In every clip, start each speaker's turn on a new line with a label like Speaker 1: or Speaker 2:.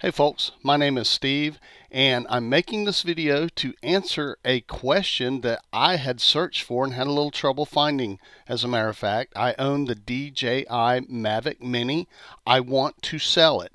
Speaker 1: Hey folks, my name is Steve and I'm making this video to answer a question that I had searched for and had a little trouble finding. As a matter of fact, I own the DJI Mavic Mini. I want to sell it.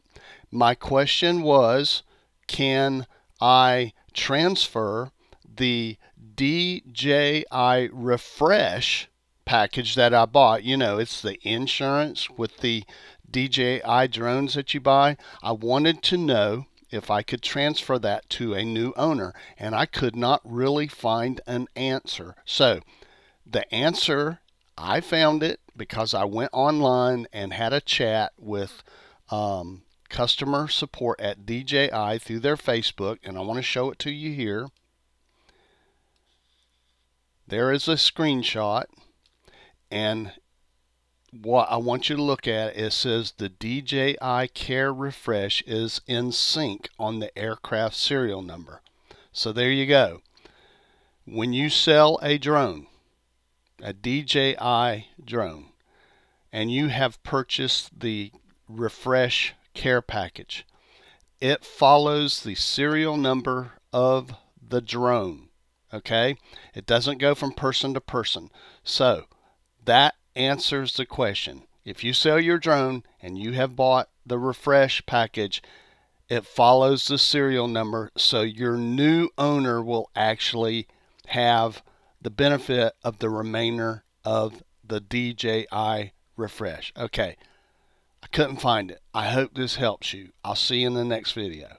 Speaker 1: My question was, can I transfer the DJI Refresh package that I bought? You know, it's the insurance with the DJI drones that you buy. I wanted to know if I could transfer that to a new owner, and I could not really find an answer. So the answer, I found it because I went online and had a chat with customer support at DJI through their Facebook, and I want to show it to you here. There is a screenshot, and what I want you to look at, it says the DJI Care Refresh is in sync on the aircraft serial number. So there you go. When you sell a drone, a DJI drone, and you have purchased the Refresh Care package, it follows the serial number of the drone. Okay? It doesn't go from person to person. So that answers the question. If you sell your drone and you have bought the refresh package, it follows the serial number, so your new owner will actually have the benefit of the remainder of the DJI refresh. Okay, I couldn't find it. I hope this helps you. I'll see you in the next video.